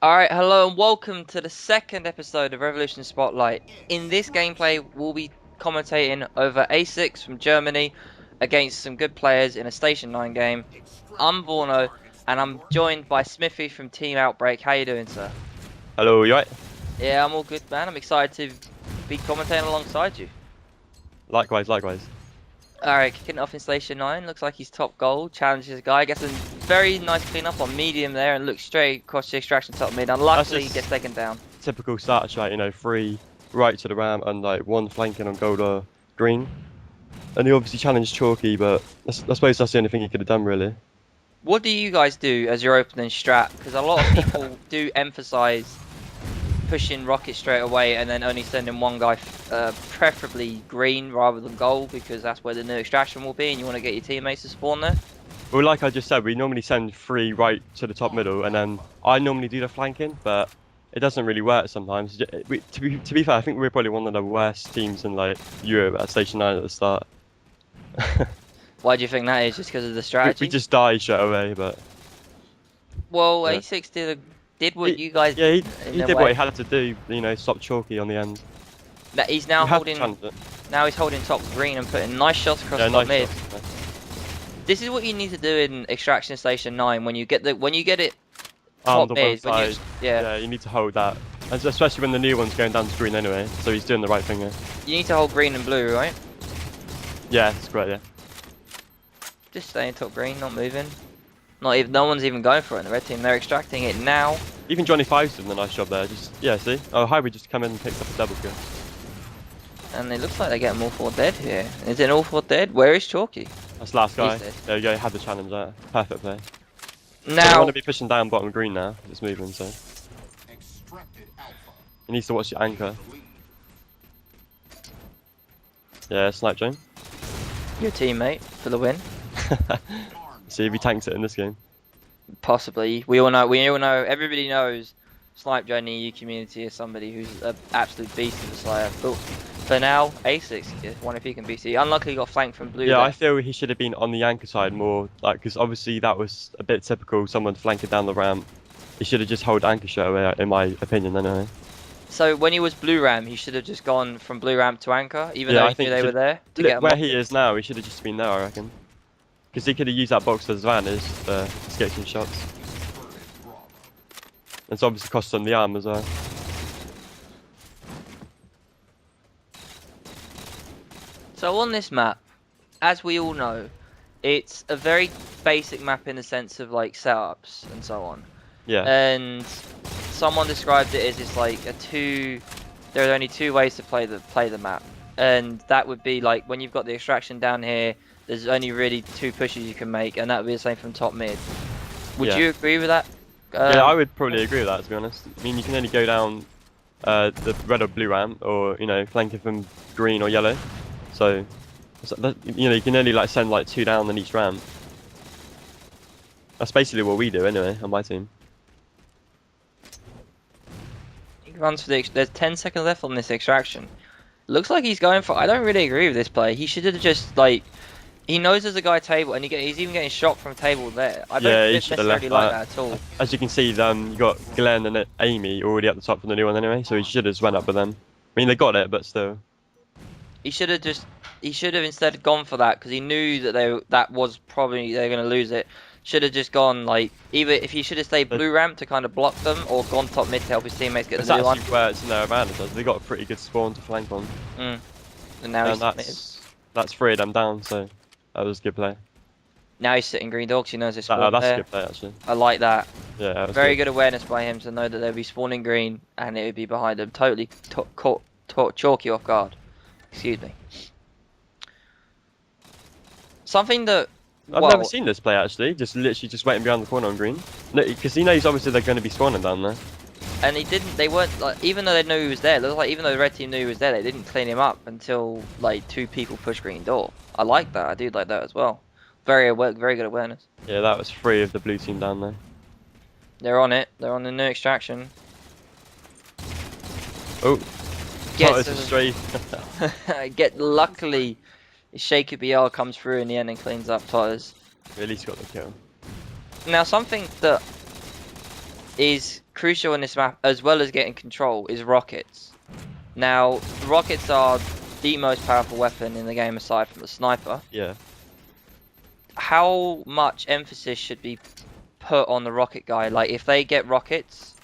Alright, hello and welcome to the second episode of Revolution Spotlight. In this gameplay, we'll be commentating over Aysix from Germany against some good players in a Station 9 game. I'm Vaughano, and I'm joined by Smithy from Team Outbreak. How you doing, sir? Hello, you right? Yeah, I'm all good, man. I'm excited to be commentating alongside you. Likewise, likewise. Alright, kicking it off in Station 9. Looks like he's top goal. Challenges a guy. Gets a very nice clean up on medium there and looks straight across the extraction top mid. Unluckily, he gets taken down. Typical start shot, you know, three right to the ramp and like one flanking on gold or green. And he obviously challenged Chalky, but I suppose that's the only thing he could have done, really. What do you guys do as your opening strat? Because a lot of people do emphasize pushing rocket straight away and then only sending one guy, preferably green rather than gold, because that's where the new extraction will be and you want to get your teammates to spawn there. Well, like I just said, we normally send three right to the top middle, and then I normally do the flanking, but it doesn't really work sometimes. To be fair, I think we're probably one of the worst teams in like Europe at Station 9 at the start. Why do you think that is? Just because of the strategy? We just die straight away, but... Well, Yeah. Aysix did what you guys Yeah, did. he did what he had to do, you know, stop Chalky on the end. That he's now holding. It. Now he's holding top green and putting nice shots across top mid. This is what you need to do in Extraction Station 9 when you get it top mid. Yeah, you need to hold that, especially when the new one's going down to green anyway. So he's doing the right thing there. You need to hold green and blue, right? Yeah, that's great. Yeah. Just staying top green, not moving. No one's even going for it in the red team. They're extracting it now. Even Johnny Five's doing a nice job there. See? Oh, Hybrid just come in and picks up a double kill. And it looks like they're getting all four dead here. Is it all four dead? Where is Chalky? That's last guy. There you go. Had the challenge there. Perfect play. Now I want to be pushing down bottom green now. It's moving, so he needs to watch the anchor. Yeah, snipe Jane. your teammate for the win. See if he tanks it in this game. Possibly. We all know. Everybody knows. Snipe Johnny EU community is somebody who's an absolute beast of a slayer. But for now, Aysix is one if he can BC. Unluckily, he got flanked from blue. Yeah, there. I feel he should have been on the anchor side more, like, because obviously that was a bit typical. Someone flanking down the ramp. He should have just held anchor straight away, in my opinion, anyway. So when he was blue ramp, he should have just gone from blue ramp to anchor, even though he knew they were there to get him where he is now. He should have just been there, I reckon, because he could have used that box as advantage to escape some shots. It's obviously cost him the arm as well. So on this map, as we all know, it's a very basic map in the sense of like setups and so on. Yeah. And someone described it as it's like there are only two ways to play the map. And that would be like when you've got the extraction down here, there's only really two pushes you can make, and that would be the same from top mid. Would you agree with that? Yeah, I would probably agree with that, to be honest. I mean, you can only go down the red or blue ramp, or, you know, flank it from green or yellow. So, you know, you can only like send like two down on each ramp. That's basically what we do anyway on my team. He runs for there's 10 seconds left on this extraction. Looks like he's going for. I don't really agree with this play. He should have just like. He knows there's a guy table, and he's even getting shot from table there. I don't necessarily like that at all. As you can see, you got Glenn and Amy already at the top from the new one anyway, so he should have just went up with them. I mean, they got it, but still. He should have instead gone for that, because he knew that they're going to lose it. Should have just gone like either if he should have stayed blue ramp to kind of block them, or gone top mid to help his teammates get the new one. That's actually where it's in their advantage. They got a pretty good spawn to flank on. And now that's three of them down, so that was a good play. Now he's sitting green dogs. He knows his spawn that's there. a good play actually. I like that. Yeah, that was very good awareness by him to know that they'll be spawning green and it would be behind them. Totally caught Chalky off guard. Excuse me. Something that I've never seen this play actually. Literally just waiting behind the corner on green. Because he knows obviously they're going to be spawning down there. And they weren't like, even though they knew he was there. It looks like even though the red team knew he was there, they didn't clean him up until like two people pushed green door. I like that. I do like that as well. Very good awareness. Yeah, that was three of the blue team down there. They're on it. They're on the new extraction. Oh, gets a straight. Luckily, Shaky BR comes through in the end and cleans up Totters. At least got the kill. Now something that is crucial in this map, as well as getting control, is rockets. Now, rockets are the most powerful weapon in the game aside from the sniper. Yeah. How much emphasis should be put on the rocket guy? Like, if they get rockets,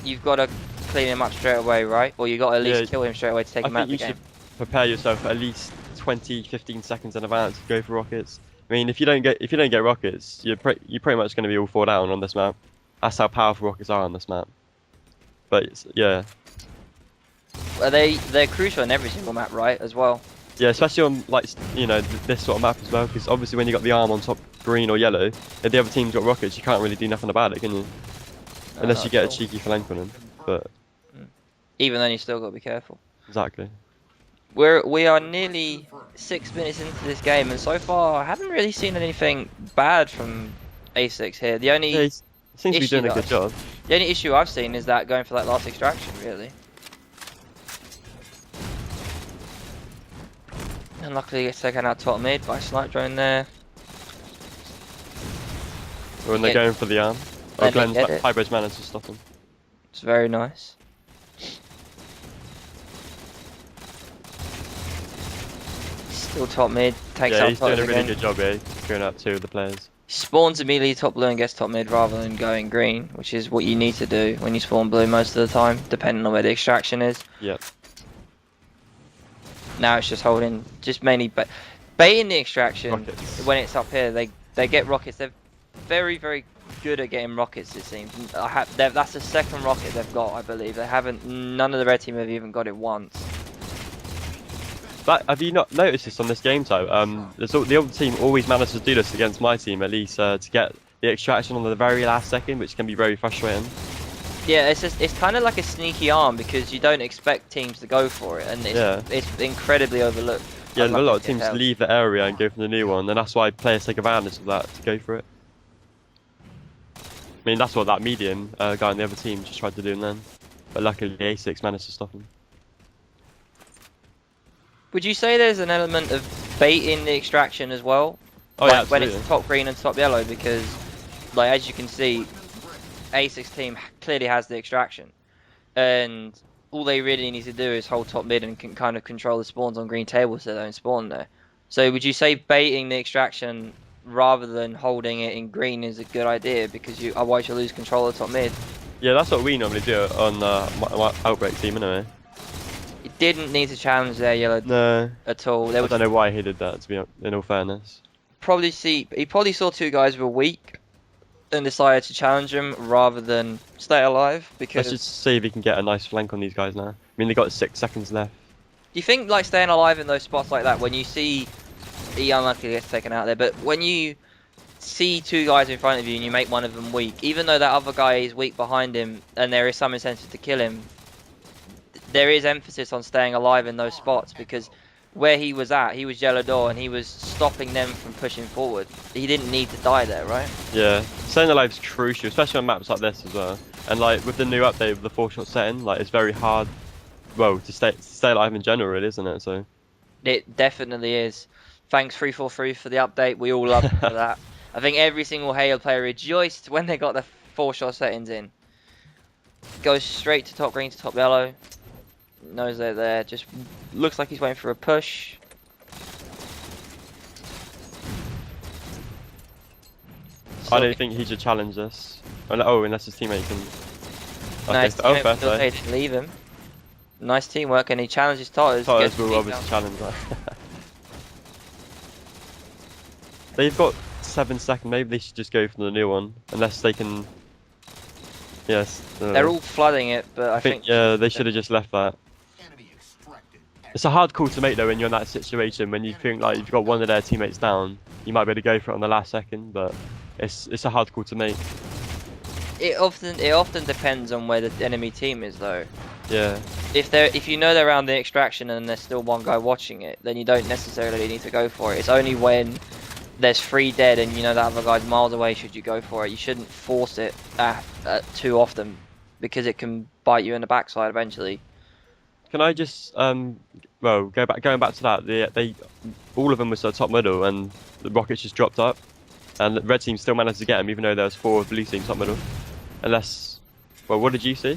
you've got to clean him up straight away, right? Or you got to at least kill him straight away to take him out of the game. I think you should prepare yourself at least 20-15 seconds in advance to go for rockets. I mean, if you don't get rockets, you're pretty much going to be all fall down on this map. That's how powerful rockets are on this map. But yeah. Well, they're crucial in every single map, right? As well. Yeah, especially on like this sort of map as well, because obviously when you got the arm on top green or yellow, if the other team's got rockets, you can't really do nothing about it, can you? No, unless you get a cheeky flank on them. But even then, you still got to be careful. Exactly. We are nearly 6 minutes into this game, and so far I haven't really seen anything bad from Aysix here. The only he seems to be doing a good job. The only issue I've seen is that going for that last extraction, really. And luckily, gets taken out top mid by a snipe drone there. When they're going for the arm, Glenn's hybrid managed to stop him. It's very nice. Still top mid, takes out. Yeah, he's doing a really good job here, going out 2 of the players. Spawns immediately top blue and gets top mid rather than going green, which is what you need to do when you spawn blue most of the time, depending on where the extraction is. Yep. Now it's just holding, just mainly baiting the extraction. Rockets. When it's up here. They get rockets. They're very, very good at getting rockets, it seems. That's the second rocket they've got, I believe. They haven't. None of the red team have even got it once. But have you not noticed this on this game type? The other team always manages to do this against my team, at least, to get the extraction on the very last second, which can be very frustrating. Yeah, it's kind of like a sneaky arm because you don't expect teams to go for it, and it's incredibly overlooked. Yeah, a lot of teams leave the area and go for the new one, and that's why players take advantage of that to go for it. I mean, that's what that medium guy on the other team just tried to do then, but luckily the Aysix managed to stop him. Would you say there's an element of baiting the extraction as well? Oh like yeah, absolutely. When it's top green and top yellow, because, like, as you can see, Aysix team clearly has the extraction, and all they really need to do is hold top mid and can kind of control the spawns on green tables so they don't spawn there. So would you say baiting the extraction rather than holding it in green is a good idea, because otherwise you'll lose control of top mid? Yeah, that's what we normally do on my Outbreak team anyway. It didn't need to challenge their yellow at all. I don't know why he did that, to be in all fairness. He probably saw 2 guys were weak and decided to challenge them rather than stay alive, because... Let's just see if he can get a nice flank on these guys now. I mean, they got 6 seconds left. Do you think, like, staying alive in those spots like that, when you see... He unluckily gets taken out there, but when you see 2 guys in front of you and you make one of them weak, even though that other guy is weak behind him and there is some incentive to kill him, there is emphasis on staying alive in those spots, because where he was at, he was yellow door and he was stopping them from pushing forward. He didn't need to die there, right? Yeah, staying alive is crucial, especially on maps like this as well. And like with the new update with the 4-shot setting, like it's very hard, well, to stay alive in general, really, isn't it? So it definitely is. Thanks 343 for the update. We all love for that. I think every single Halo player rejoiced when they got the 4-shot settings in. Goes straight to top green to top yellow. Knows they're there. Just looks like he's waiting for a push. I don't think he should challenge this. Oh, unless his teammate can. Nice. They didn't leave him. Nice teamwork, and he challenges Totters. Totters will obviously challenge that. They've got 7 seconds. Maybe they should just go for the new one, unless they can. Yes. They're all flooding it, but I think yeah, they should have just left that. It's a hard call to make though when you're in that situation, when you think like you've got one of their teammates down, you might be able to go for it on the last second, but it's a hard call to make. It often depends on where the enemy team is though. Yeah. If you know they're around the extraction and there's still one guy watching it, then you don't necessarily need to go for it. It's only when there's 3 dead and you know that other guy's miles away should you go for it. You shouldn't force it too often, because it can bite you in the backside eventually. Can I just well going back to that, they all of them were sort of top middle and the rockets just dropped up, and the red team still managed to get them even though there was 4 blue team top middle. Unless Well, what did you see?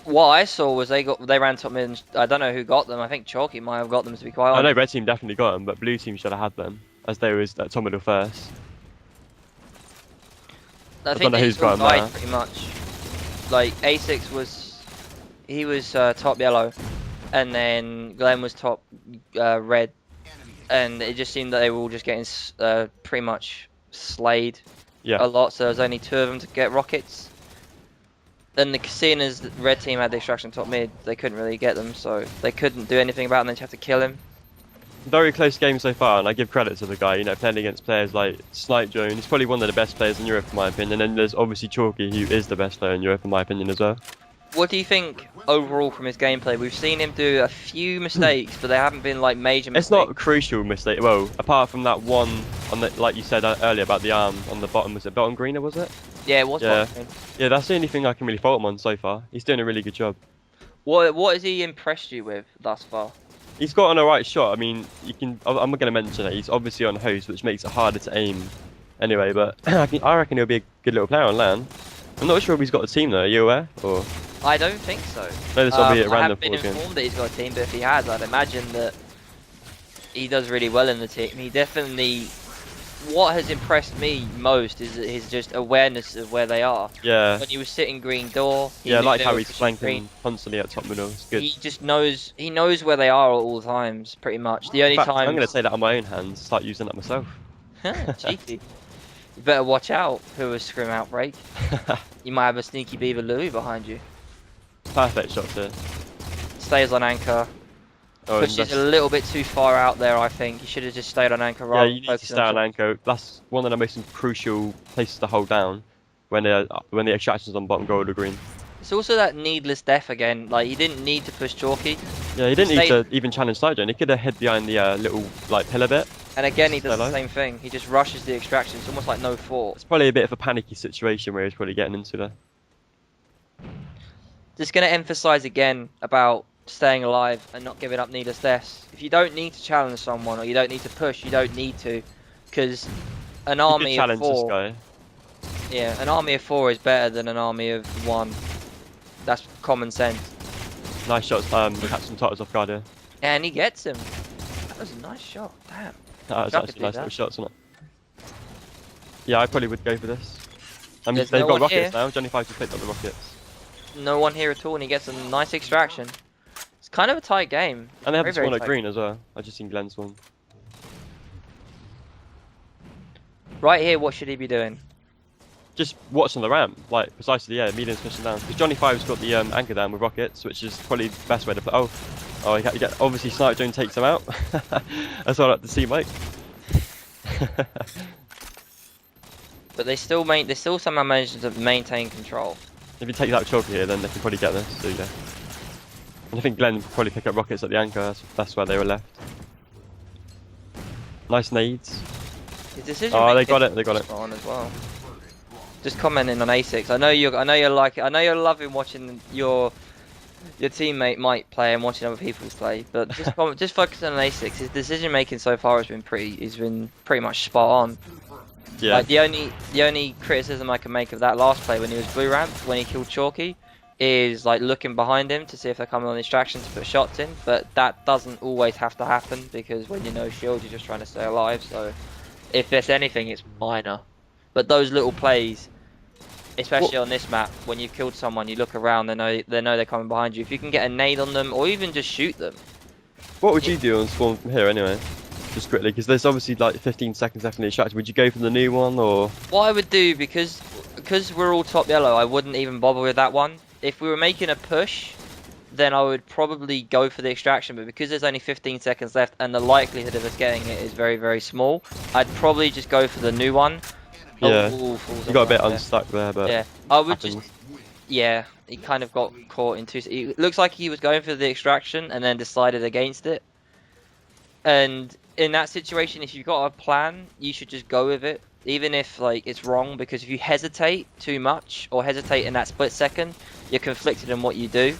What I saw was they ran top mid. And I don't know who got them. I think Chalky might have got them, to be quite I know honest. red team definitely got them, but blue team should have had them as they was at top middle first. I don't think know they who's all got 'em died now. pretty much. Like Aysix was top yellow, and then Glenn was top red, and it just seemed that they were all just getting pretty much slayed Yeah. a lot. So there was only 2 of them to get rockets. And seeing as the red team had the extraction top mid, they couldn't really get them, so they couldn't do anything about it, and they just had to kill him. Very close game so far, and I give credit to the guy. You know, playing against players like Snipe Drone, he's probably one of the best players in Europe, in my opinion. And then there's obviously Chalky, who is the best player in Europe, in my opinion, as well. What do you think overall from his gameplay? We've seen him do a few mistakes, but they haven't been like major mistakes. It's not a crucial mistake. Well, apart from that one on the, like you said earlier about the arm on the bottom, was it bottom greener? Was it? Yeah, it was. Yeah. Yeah, that's the only thing I can really fault him on so far. He's doing a really good job. What has he impressed you with thus far? He's got on a right shot. I mean, you can. I'm not going to mention it. He's obviously on hose, which makes it harder to aim. Anyway, but I reckon he'll be a good little player on LAN. I'm not sure if he's got a team though. Are you aware? Or I don't think so. no, this will be at I random haven't been for him. informed that he's got a team, but if he has, I'd imagine that he does really well in the team. He definitely. What has impressed me most is his just awareness of where they are. Yeah. When he was sitting green door. Yeah, I knew like they how were he's pushing flanking green. constantly at top middle. It's good. He just knows. He knows where they are at all times, pretty much. The only In fact, time. I'm going to say that on my own hands. Start using that myself. Cheeky. You better watch out who is Scrim Outbreak. You might have a sneaky Beaver Louie behind you. Perfect shots here. Stays on anchor. Oh, and Pushes that's- a little bit too far out there, I think. He should have just stayed on anchor yeah, rather you than need to focusing stay on on anchor. That's one of the most crucial places to hold down when the extraction's on bottom gold or green. It's also that needless death again. Like, he didn't need to push Chalky. Yeah, he didn't need Stayed- to even challenge side zone. He could have hid behind the little like pillar bit. And again, he does Hello? the same thing. He just rushes the extraction. It's almost like no thought. It's probably a bit of a panicky situation where he's probably getting into there. Just going to emphasize again about staying alive and not giving up needless deaths. If you don't need to challenge someone or you don't need to push, you don't need to. Because an You army could of challenge this 4... guy. Yeah, an army of 4 is better than an army of 1. That's common sense. Nice shots. Catch some titles off guard here. And he gets him. That was a nice shot. Damn. That was Chuck actually it, nice that. little shots, wasn't it? Yeah, I probably would go for this. I mean, There's they've no got one rockets here. now. Johnny Five just picked up the rockets. No one here at all, and he gets a nice extraction. It's kind of a tight game. And they have Very, the very spawn at tight. green as well. I just seen Glenn's one. Right here, what should he be doing? Just watching the ramp, like precisely, yeah, medium's pushing down. Because Johnny Five's got the anchor down with rockets, which is probably the best way to play. Oh, you get obviously Snipe Drone takes him out. That's what I like to see, Mike. But they still somehow manage to maintain control. If he takes out Chalky here, then they can probably get this. So yeah. And I think Glenn would probably pick up rockets at the anchor. That's where they were left. Nice nades. His decision Oh, they making got it. They got it. spot on as well. Just commenting on Aysix. I know you're loving watching your teammate Mike play and watching other people's play, but just focusing on Aysix. His decision making so far has been pretty much spot on. Yeah. Like the only criticism I can make of that last play when he was blue ramp, when he killed Chalky, is like looking behind him to see if they're coming on extraction to put shots in, but that doesn't always have to happen because when you know shield, you're just trying to stay alive. So if there's anything, it's minor. But those little plays, especially on this map, when you've killed someone, you look around, they know they're coming behind you. If you can get a nade on them, or even just shoot them. What would you do on spawn from here anyway? Just quickly, because there's obviously like 15 seconds left in the extraction. Would you go for the new one or? What I would do, because we're all top yellow, I wouldn't even bother with that one. If we were making a push, then I would probably go for the extraction, but because there's only 15 seconds left and the likelihood of us getting it is very, very small, I'd probably just go for the new one. Yeah, Oh, you got a bit there. unstuck there, but Yeah, I would happens. just... Yeah, he kind of got caught in two... It looks like he was going for the extraction and then decided against it. And in that situation, if you've got a plan, you should just go with it. Even if like it's wrong, because if you hesitate too much or hesitate in that split second, you're conflicted in what you do.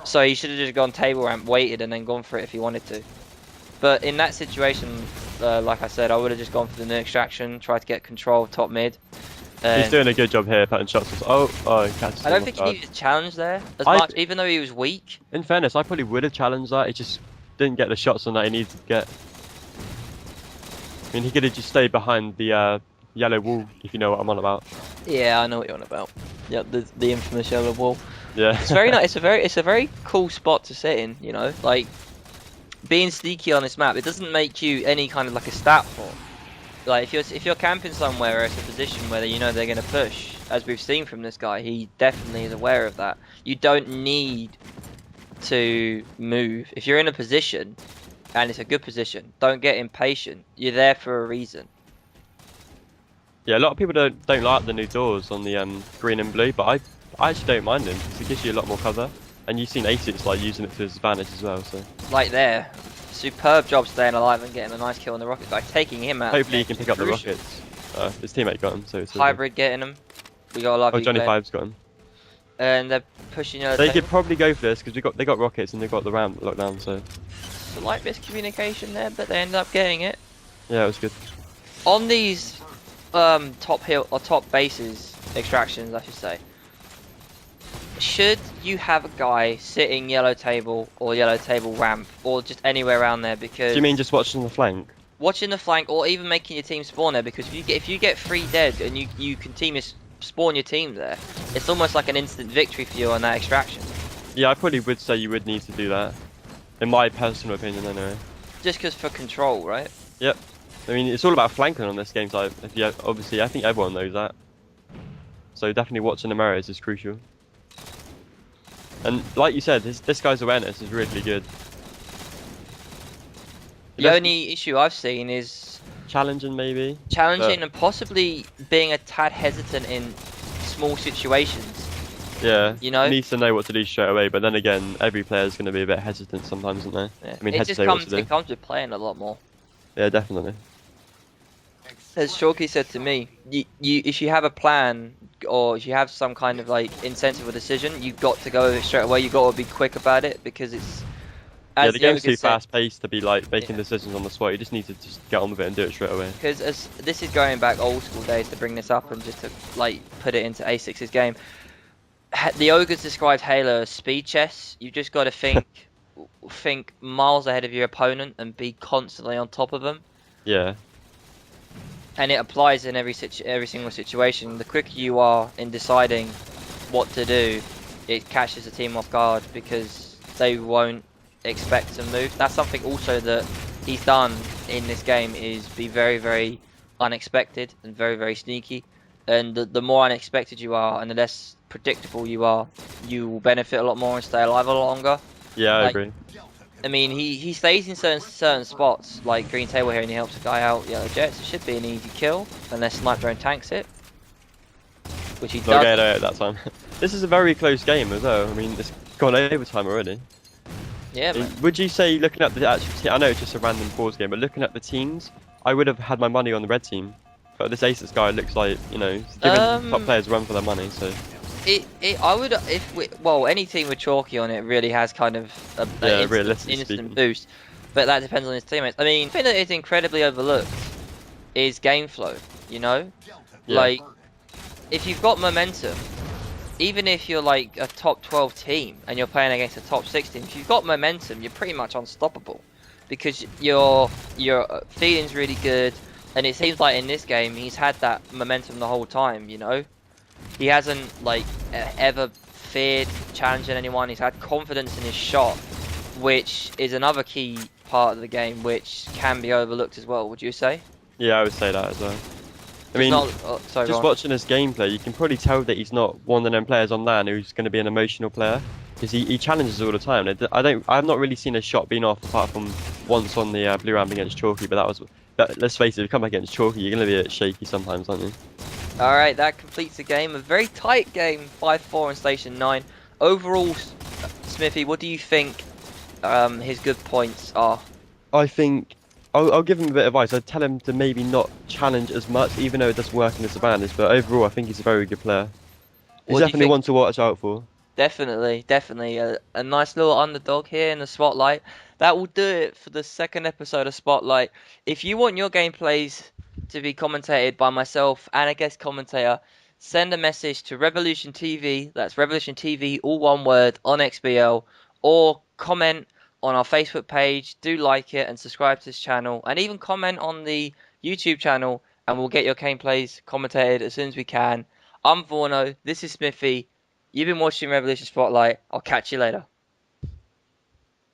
So you should have just gone table ramp, waited, and then gone for it if you wanted to. But in that situation, like I said, I would have just gone for the new extraction, tried to get control of top mid. He's And doing a good job here, putting shots. Oh, he catches I him don't off think he guard. needed a challenge there as I, much, even though he was weak. in fairness, I probably would have challenged that. He just didn't get the shots on that he needed to get. I mean, he could have just stayed behind the yellow wall, if you know what I'm on about. Yeah, I know what you're on about. Yeah, the infamous yellow wall. Yeah. It's very nice. It's a very cool spot to sit in. You know, like being sneaky on this map. It doesn't make you any kind of like a stat for. Like if you're camping somewhere, or it's a position where you know they're going to push, as we've seen from this guy, he definitely is aware of that. You don't need to move if you're in a position, and it's a good position. Don't get impatient. You're there for a reason. Yeah, a lot of people don't like the new doors on the green and blue, but I actually don't mind them because it gives you a lot more cover, and you've seen Aysix like using it to his advantage as well. So Like there, superb job staying alive and getting a nice kill on the rocket guy, taking him out. hopefully he can pick up the Crucial. rockets. His teammate got him, so it's all good. Hybrid getting him. We got a lovely Oh, Johnny play. Five's got him. And they're pushing the other They table. could probably go for this because they got rockets and they got the ramp locked down. So Slight miscommunication there, but they end up getting it. yeah, it was good. On these top hill or top bases extractions, I should say. Should you have a guy sitting yellow table or yellow table ramp or just anywhere around there? Because Do you mean just watching the flank? watching the flank or even making your team spawn there, because if you get 3 dead and you can spawn your team there, it's almost like an instant victory for you on that extraction. Yeah, I probably would say you would need to do that. In my personal opinion, anyway. Just because for control, right? Yep. I mean, it's all about flanking on this game, so obviously, I think everyone knows that. So definitely watching the mirrors is crucial. And like you said, this guy's awareness is really good. The only issue I've seen is challenging, maybe. challenging and possibly being a tad hesitant in small situations. Yeah, You know? he needs to know what to do straight away. But then again, every player is going to be a bit hesitant sometimes, isn't they? Yeah. I mean, It just hesitate what to do. it comes with playing a lot more. Yeah, definitely. As Shorky said to me, if you have a plan or if you have some kind of like incentive or decision, you've got to go with it straight away. You've got to be quick about it because it's. Yeah, the game's too said, fast-paced to be like making Yeah. decisions on the spot. You just need to just get on with it and do it straight away. Because as this is going back old school days to bring this up and just to like put it into Aysix's game. The ogres described Halo as speed chess. You just got to think miles ahead of your opponent and be constantly on top of them. Yeah. And it applies in every single situation. The quicker you are in deciding what to do, it catches the team off guard because they won't expect to move. That's something also that he's done in this game, is be very, very unexpected and very, very sneaky. And the more unexpected you are and the less predictable you are, you will benefit a lot more and stay alive a lot longer. Yeah, I Like, agree. I mean, he stays in certain spots, like green table here, and he helps a guy out yellow jets. It should be an easy kill, unless sniper drone tanks it, which he Not does. getting out that time. This is a very close game as well. I mean, it's gone overtime already. Yeah, man. Would you say, looking at the actual team, I know it's just a random pause game, but looking at the teams, I would have had my money on the red team. But this Aysix guy looks like, you know, he's giving top players a run for their money, so. I would, well, any team with Chalky on it really has kind of a realistically instant speaking. boost, but that depends on his teammates. I mean, the thing that is incredibly overlooked is game flow, you know? Yeah. Like, if you've got momentum, even if you're like a top 12 team and you're playing against a top 6 team, if you've got momentum, you're pretty much unstoppable because your feeling's really good, and it seems like in this game he's had that momentum the whole time, you know? He hasn't like ever feared challenging anyone. He's had confidence in his shot, which is another key part of the game which can be overlooked as well, would you say? Yeah, I would say that as well. I mean, Sorry, just watching his gameplay, you can probably tell that he's not one of them players on LAN who's going to be an emotional player, because he challenges all the time. I've not really seen a shot being off apart from once on the blue ramp against Chalky, but let's face it, if you come back against Chalky, you're going to be a bit shaky sometimes, aren't you? Alright, that completes the game. A very tight game, 5-4 in Station 9. Overall, Smithy, what do you think his good points are? I think I'll give him a bit of advice. I'd tell him to maybe not challenge as much, even though it does work in his advantage. But overall, I think he's a very good player. He's definitely one to watch out for. Definitely. A nice little underdog here in the Spotlight. That will do it for the second episode of Spotlight. If you want your gameplays to be commentated by myself and a guest commentator, send a message to Revolution TV, that's Revolution TV, all one word, on XBL, or comment on our Facebook page. Do like it and subscribe to this channel, and even comment on the YouTube channel, and we'll get your gameplays commentated as soon as we can. I'm Vaughano, this is Smithy, you've been watching Revolution Spotlight, I'll catch you later.